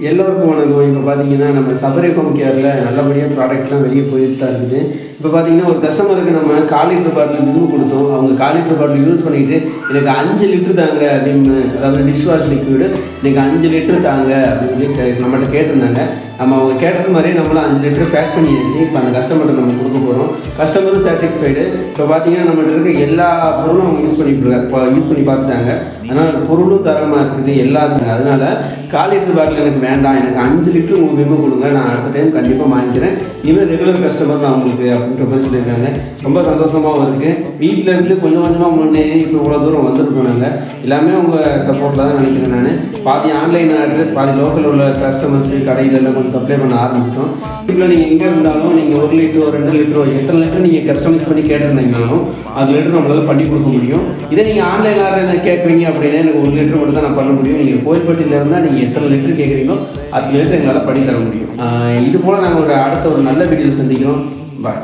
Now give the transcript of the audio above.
எல்லோருக்கும் வணக்கம். இப்போ பார்த்தீங்கன்னா நம்ம சபரி ஹோம் கேரில் நல்லபடியாக ப்ராடக்ட்லாம் வெளியே போயிட்டு தான் இருக்குது. இப்போ பார்த்தீங்கன்னா ஒரு கஸ்டமருக்கு நம்ம 1/4 லிட்டர் பாட்டில் விம் கொடுத்தோம். அவங்க 1/4 லிட்டர் பாட்டில் யூஸ் பண்ணிவிட்டு எனக்கு 5 லிட்டர் தாங்க அப்படின்னு, அதாவது டிஷ் வாஷ் லிக்விடு எனக்கு 5 லிட்டர் தாங்க அப்படின்னு சொல்லி நம்மகிட்ட கேட்டிருந்தாங்க. நம்ம அவங்க கேட்டது மாதிரியே நம்மளும் 5 லிட்டர் பேக் பண்ணியாச்சு. இப்போ அந்த கஸ்டமர்கிட்ட நம்ம கொடுக்க போகிறோம். கஸ்டமரும் சாட்டிஸ்ஃபைடு. இப்போ பார்த்தீங்கன்னா நம்மகிட்ட இருக்க எல்லா பொருளும் அவங்க யூஸ் பண்ணி பார்த்துட்டாங்க. அதனால் பொருளும் தரமாக இருக்குது எல்லாத்துக்கும். அதனால் 1/4 லிட்டர் பாட்டில் எனக்கு வேண்டாம், எனக்கு 5 லிட்டர் உங்களுக்கு விமோ கொடுங்க, நான் அடுத்த டைம் கண்டிப்பாக வாங்கிக்கிறேன், இனிமேல் ரெகுலர் கஸ்டமர் தான் உங்களுக்கு அப்படின்ற மாதிரி சொல்லியிருக்காங்க. ரொம்ப சந்தோஷமாகவும் இருக்குது. வீட்டில் இருந்து கொஞ்சம் கொஞ்சமாக முன்னேறி இப்போ இவ்வளோ தூரம் வந்துட்டு போனாங்க. எல்லாமே உங்கள் சப்போர்ட்டில் தான் நினைக்கிறேன். நான் பாதி ஆன்லைன் ஆர்டர், பாதி லோக்கல் உள்ள கஸ்டமர்ஸு கடையிலெல்லாம் கொஞ்சம் சப்ளை பண்ண ஆரம்பிச்சிட்டோம். இப்போ நீங்கள் எங்கே இருந்தாலும் நீங்கள் 1 லிட்டரோ 2 லிட்டரோ எத்தனை லிட்டர் நீங்கள் கஸ்டமைஸ் பண்ணி கேட்டிருந்தீங்கனாலும் அது லிட்டர் நம்மளால் பண்ணி கொடுக்க முடியும். இதே நீங்கள் ஆன்லைன் ஆர்டர் கேட்குறீங்க அப்படின்னா எனக்கு 1 லிட்டர் மட்டும் தான் நான் பண்ண முடியும். நீங்கள் கோயில்பட்டியில் இருந்தால் நீங்கள் எத்தனை லிட்டர் கேட்குறீங்களோ 10 லிட்டர் எங்களால் பண்ணி தர முடியும். இது போல் நாங்கள் அடுத்த ஒரு நல்ல வீடியோ சந்திக்கிறோம். பாய்.